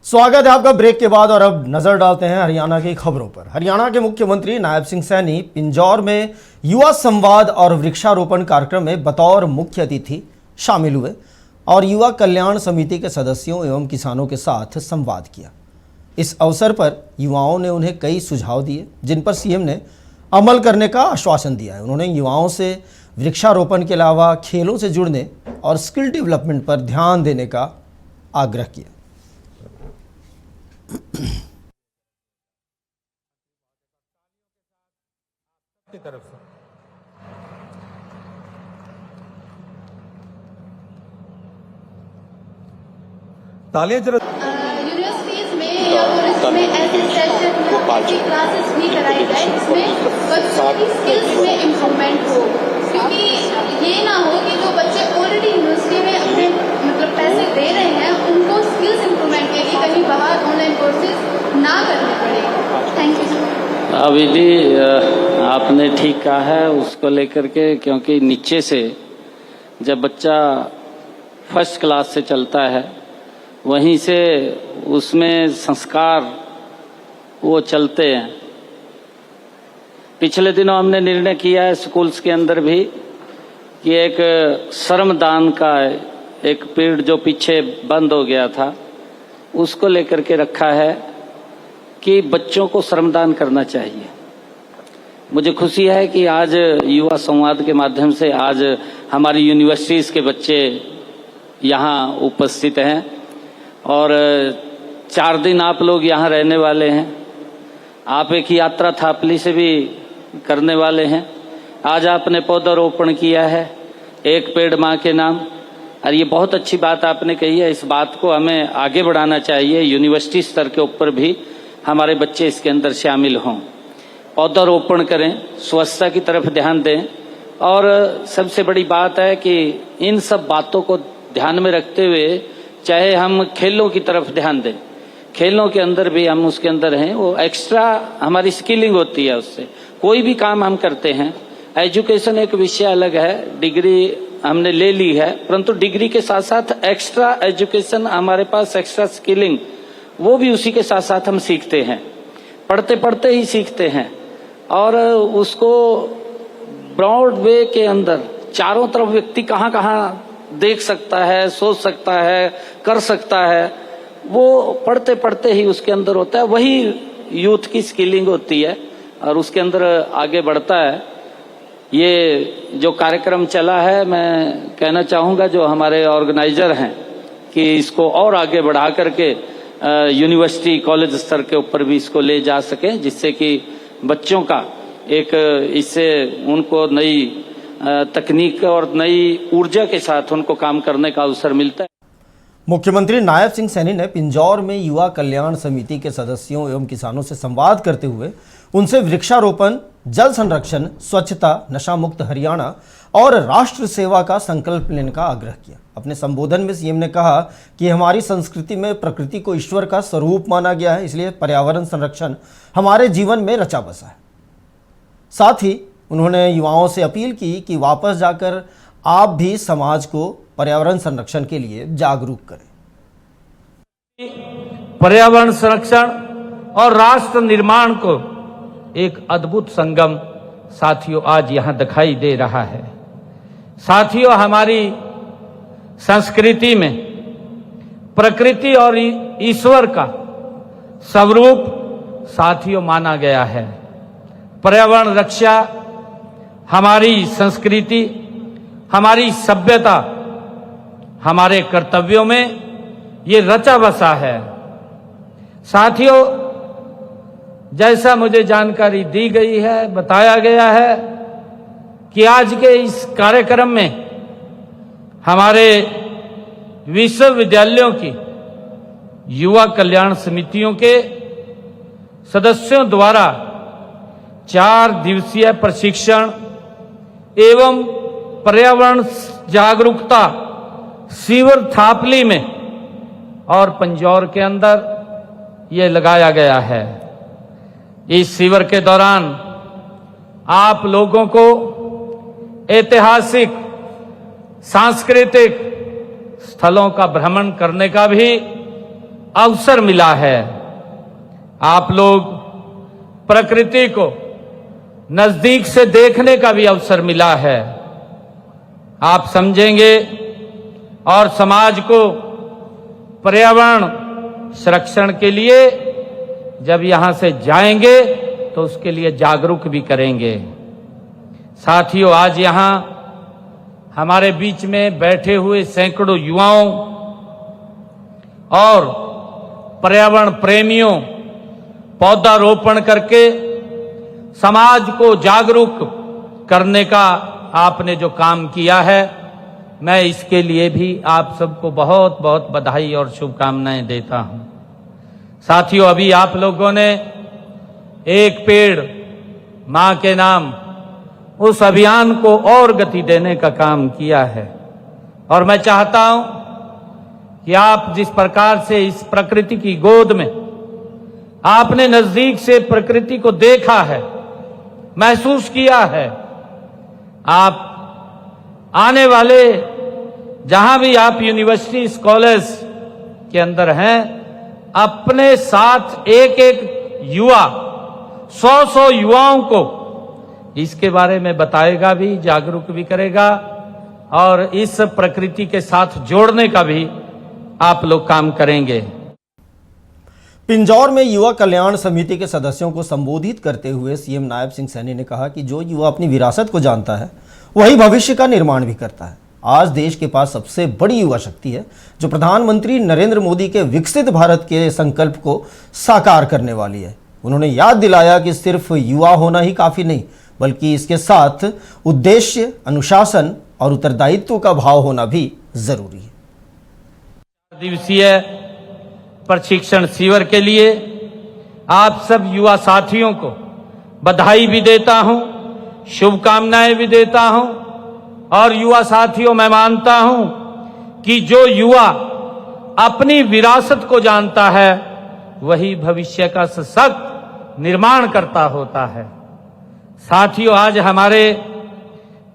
स्वागत है आपका ब्रेक के बाद। और अब नजर डालते हैं हरियाणा की खबरों पर। हरियाणा के मुख्यमंत्री नायब सिंह सैनी पिंजौर में युवा संवाद और वृक्षारोपण कार्यक्रम में बतौर मुख्य अतिथि शामिल हुए और युवा कल्याण समिति के सदस्यों एवं किसानों के साथ संवाद किया। इस अवसर पर युवाओं ने उन्हें कई सुझाव दिए जिन पर सीएम ने अमल करने का आश्वासन दिया है। उन्होंने युवाओं से वृक्षारोपण के अलावा खेलों से जुड़ने और स्किल डेवलपमेंट पर ध्यान देने का आग्रह किया। की तरफ से तालियां जरा। यूनिवर्सिटीज में या कॉलेज में ऐसे सेशन ऐसी क्लासेस भी कराई जाए जिसमें बच्चों की स्किल्स में इम्प्रूवमेंट हो, क्योंकि ये ना हो कि जो बच्चे ऑलरेडी यूनिवर्सिटी में अपने पैसे दे रहे हैं उनको स्किल्स इम्प्रूवमेंट के लिए कहीं बाहर ऑनलाइन कोर्सेज ना करने पड़े। Thank you sir. अविधि आपने ठीक कहा है उसको लेकर के, क्योंकि नीचे से जब बच्चा फर्स्ट क्लास से चलता है वहीं से उसमें संस्कार वो चलते हैं। पिछले दिनों हमने निर्णय किया है स्कूल्स के अंदर भी कि एक श्रमदान का एक पीरियड जो पीछे बंद हो गया था उसको लेकर के रखा है कि बच्चों को श्रमदान करना चाहिए। मुझे खुशी है कि आज युवा संवाद के माध्यम से आज हमारी यूनिवर्सिटीज़ के बच्चे यहाँ उपस्थित हैं और 4 दिन आप लोग यहाँ रहने वाले हैं। आप एक यात्रा थापली से भी करने वाले हैं। आज आपने पौधारोपण किया है, एक पेड़ माँ के नाम, और ये बहुत अच्छी बात आपने कही है। इस बात को हमें आगे बढ़ाना चाहिए, यूनिवर्सिटी स्तर के ऊपर भी हमारे बच्चे इसके अंदर शामिल हों, पौधारोपण करें, स्वच्छता की तरफ ध्यान दें। और सबसे बड़ी बात है कि इन सब बातों को ध्यान में रखते हुए चाहे हम खेलों की तरफ ध्यान दें, खेलों के अंदर भी हम उसके अंदर हैं, वो एक्स्ट्रा हमारी स्किलिंग होती है। उससे कोई भी काम हम करते हैं, एजुकेशन एक विषय अलग है, डिग्री हमने ले ली है, परंतु डिग्री के साथ साथ एक्स्ट्रा एजुकेशन हमारे पास, एक्स्ट्रा स्किलिंग वो भी उसी के साथ साथ हम सीखते हैं, पढ़ते पढ़ते ही सीखते हैं। और उसको ब्रॉड वे के अंदर चारों तरफ व्यक्ति कहाँ कहाँ देख सकता है, सोच सकता है, कर सकता है, वो पढ़ते पढ़ते ही उसके अंदर होता है। वही यूथ की स्किलिंग होती है और उसके अंदर आगे बढ़ता है। ये जो कार्यक्रम चला है, मैं कहना चाहूँगा जो हमारे ऑर्गेनाइजर हैं कि इसको और आगे बढ़ा करके यूनिवर्सिटी कॉलेज स्तर के ऊपर भी इसको ले जा सकें, जिससे कि बच्चों का एक इससे उनको नई तकनीक और नई ऊर्जा के साथ उनको काम करने का अवसर मिलता है। मुख्यमंत्री नायब सिंह सैनी ने पिंजौर में युवा कल्याण समिति के सदस्यों एवं किसानों से संवाद करते हुए उनसे वृक्षारोपण, जल संरक्षण, स्वच्छता, नशा मुक्त हरियाणा और राष्ट्र सेवा का संकल्प लेने का आग्रह किया। अपने संबोधन में सीएम ने कहा कि हमारी संस्कृति में प्रकृति को ईश्वर का स्वरूप माना गया है, इसलिए पर्यावरण संरक्षण हमारे जीवन में रचा बसा है। साथ ही उन्होंने युवाओं से अपील की कि वापस जाकर आप भी समाज को पर्यावरण संरक्षण के लिए जागरूक करें। पर्यावरण संरक्षण और राष्ट्र निर्माण को एक अद्भुत संगम साथियों आज यहां दिखाई दे रहा है। साथियों, हमारी संस्कृति में प्रकृति और ईश्वर का स्वरूप साथियों माना गया है। पर्यावरण रक्षा हमारी संस्कृति, हमारी सभ्यता, हमारे कर्तव्यों में ये रचा बसा है। साथियों, जैसा मुझे जानकारी दी गई है, बताया गया है कि आज के इस कार्यक्रम में हमारे विश्वविद्यालयों की युवा कल्याण समितियों के सदस्यों द्वारा 4 दिवसीय प्रशिक्षण एवं पर्यावरण जागरूकता शिविर थापली में और पिंजौर के अंदर ये लगाया गया है। इस शिविर के दौरान आप लोगों को ऐतिहासिक, सांस्कृतिक स्थलों का भ्रमण करने का भी अवसर मिला है। आप लोग प्रकृति को नजदीक से देखने का भी अवसर मिला है। आप समझेंगे और समाज को पर्यावरण संरक्षण के लिए जब यहां से जाएंगे तो उसके लिए जागरूक भी करेंगे। साथियों, आज यहां हमारे बीच में बैठे हुए सैकड़ों युवाओं और पर्यावरण प्रेमियों पौधारोपण करके समाज को जागरूक करने का आपने जो काम किया है, मैं इसके लिए भी आप सबको बहुत बहुत बधाई और शुभकामनाएं देता हूं। साथियों, अभी आप लोगों ने एक पेड़ मां के नाम उस अभियान को और गति देने का काम किया है और मैं चाहता हूं कि आप जिस प्रकार से इस प्रकृति की गोद में आपने नजदीक से प्रकृति को देखा है, महसूस किया है, आप आने वाले जहां भी आप यूनिवर्सिटी कॉलेज के अंदर हैं, अपने साथ एक एक युवा 100 युवाओं को इसके बारे में बताएगा भी, जागरूक भी करेगा और इस प्रकृति के साथ जोड़ने का भी आप लोग काम करेंगे। पिंजौर में युवा कल्याण समिति के सदस्यों को संबोधित करते हुए सीएम नायब सिंह सैनी ने कहा कि जो युवा अपनी विरासत को जानता है वही भविष्य का निर्माण भी करता है। आज देश के पास सबसे बड़ी युवा शक्ति है जो प्रधानमंत्री नरेंद्र मोदी के विकसित भारत के संकल्प को साकार करने वाली है। उन्होंने याद दिलाया कि सिर्फ युवा होना ही काफी नहीं, बल्कि इसके साथ उद्देश्य, अनुशासन और उत्तरदायित्व का भाव होना भी जरूरी है। दिवसीय प्रशिक्षण शिविर के लिए आप सब युवा साथियों को बधाई भी देता हूं, शुभकामनाएं भी देता हूं और युवा साथियों, मैं मानता हूं कि जो युवा अपनी विरासत को जानता है वही भविष्य का सशक्त निर्माण करता होता है। साथियों, आज हमारे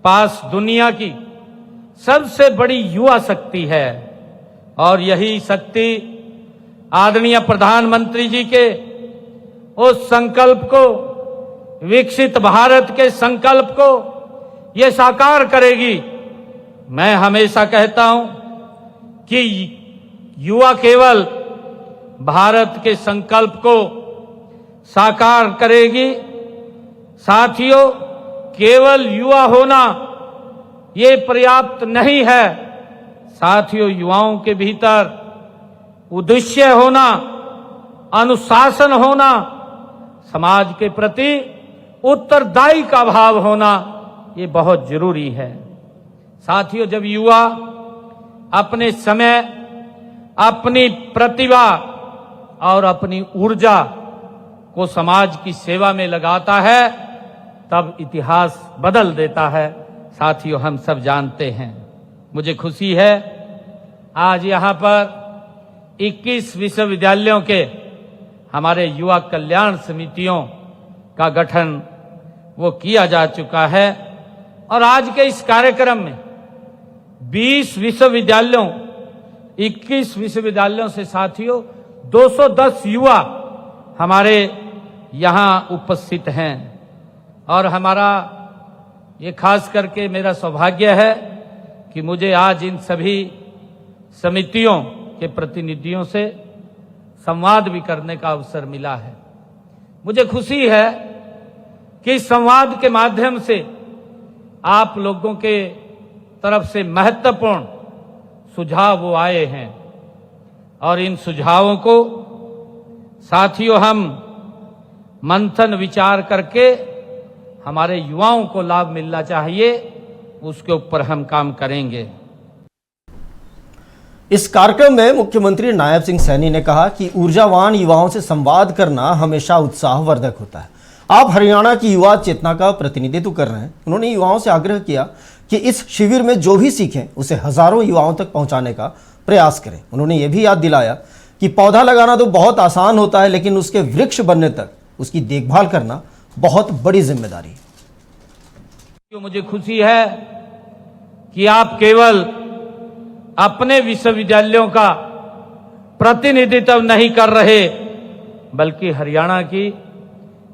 पास दुनिया की सबसे बड़ी युवा शक्ति है और यही शक्ति आदरणीय प्रधानमंत्री जी के उस संकल्प को, विकसित भारत के संकल्प को ये साकार करेगी। मैं हमेशा कहता हूं कि युवा केवल भारत के संकल्प को साकार करेगी। साथियों, केवल युवा होना ये पर्याप्त नहीं है। साथियों, युवाओं के भीतर उद्देश्य होना, अनुशासन होना, समाज के प्रति उत्तरदायी का भाव होना ये बहुत जरूरी है। साथियों, जब युवा अपने समय, अपनी प्रतिभा और अपनी ऊर्जा को समाज की सेवा में लगाता है तब इतिहास बदल देता है। साथियों, हम सब जानते हैं। मुझे खुशी है आज यहां पर 21 विश्वविद्यालयों के हमारे युवा कल्याण समितियों का गठन वो किया जा चुका है और आज के इस कार्यक्रम में 20 विश्वविद्यालयों, 21 विश्वविद्यालयों से साथियों 210 युवा हमारे यहां उपस्थित हैं और हमारा ये खास करके मेरा सौभाग्य है कि मुझे आज इन सभी समितियों के प्रतिनिधियों से संवाद भी करने का अवसर मिला है। मुझे खुशी है कि इस संवाद के माध्यम से आप लोगों के तरफ से महत्वपूर्ण सुझाव वो आए हैं और इन सुझावों को साथियों हम मंथन विचार करके हमारे युवाओं को लाभ मिलना चाहिए, उसके ऊपर हम काम करेंगे। इस कार्यक्रम में मुख्यमंत्री नायब सिंह सैनी ने कहा कि ऊर्जावान युवाओं से संवाद करना हमेशा उत्साहवर्धक होता है। आप हरियाणा की युवा चेतना का प्रतिनिधित्व कर रहे हैं। उन्होंने युवाओं से आग्रह किया कि इस शिविर में जो भी सीखें उसे हजारों युवाओं तक पहुंचाने का प्रयास करें। उन्होंने ये भी याद दिलाया कि पौधा लगाना तो बहुत आसान होता है, लेकिन उसके वृक्ष बनने तक उसकी देखभाल करना बहुत बड़ी जिम्मेदारी है। मुझे खुशी है कि आप केवल अपने विश्वविद्यालयों का प्रतिनिधित्व नहीं कर रहे, बल्कि हरियाणा की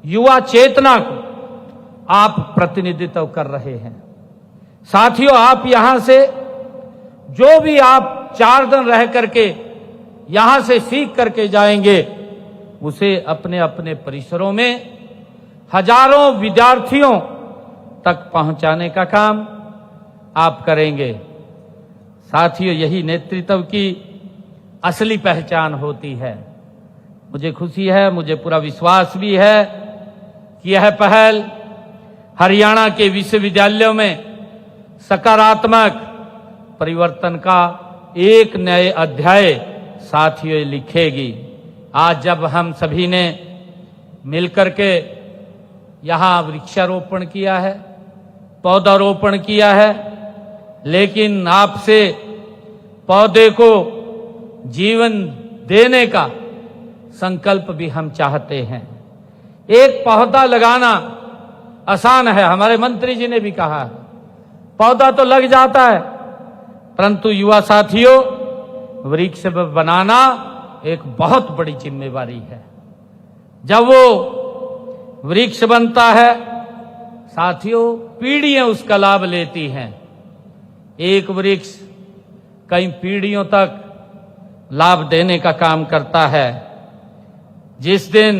युवा चेतना को आप प्रतिनिधित्व कर रहे हैं। साथियों, आप यहां से जो भी आप 4 दिन रह करके यहां से सीख करके जाएंगे, उसे अपने अपने परिसरों में हजारों विद्यार्थियों तक पहुंचाने का काम आप करेंगे। साथियों, यही नेतृत्व की असली पहचान होती है। मुझे खुशी है, मुझे पूरा विश्वास भी है कि यह पहल हरियाणा के विश्वविद्यालयों में सकारात्मक परिवर्तन का एक नए अध्याय साथियों लिखेगी। आज जब हम सभी ने मिलकर के यहां वृक्षारोपण किया है, पौधारोपण किया है, लेकिन आपसे पौधे को जीवन देने का संकल्प भी हम चाहते हैं। एक पौधा लगाना आसान है, हमारे मंत्री जी ने भी कहा है, पौधा तो लग जाता है, परंतु युवा साथियों, वृक्ष बनाना एक बहुत बड़ी जिम्मेवारी है। जब वो वृक्ष बनता है साथियों, पीढ़ियां उसका लाभ लेती हैं। एक वृक्ष कई पीढ़ियों तक लाभ देने का काम करता है। जिस दिन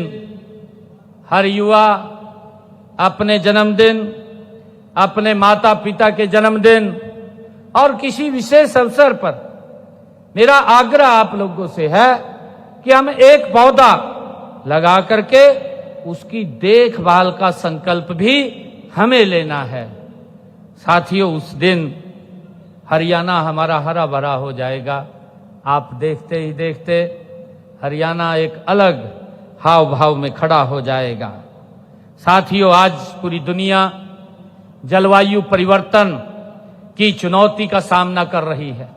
हर युवा अपने जन्मदिन, अपने माता पिता के जन्मदिन और किसी विशेष अवसर पर, मेरा आग्रह आप लोगों से है कि हम एक पौधा लगा करके उसकी देखभाल का संकल्प भी हमें लेना है। साथियों, उस दिन हरियाणा हमारा हरा भरा हो जाएगा। आप देखते ही देखते हरियाणा एक अलग हाव भाव में खड़ा हो जाएगा। साथियों, आज पूरी दुनिया जलवायु परिवर्तन की चुनौती का सामना कर रही है।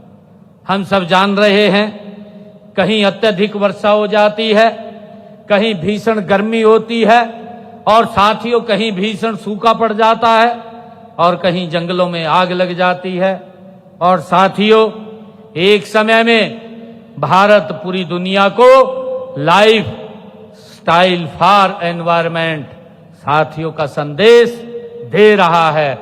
हम सब जान रहे हैं, कहीं अत्यधिक वर्षा हो जाती है, कहीं भीषण गर्मी होती है, और साथियों कहीं भीषण सूखा पड़ जाता है, और कहीं जंगलों में आग लग जाती है। और साथियों, एक समय में भारत पूरी दुनिया को लाइफ स्टाइल फॉर एनवायरमेंट साथियों का संदेश दे रहा है।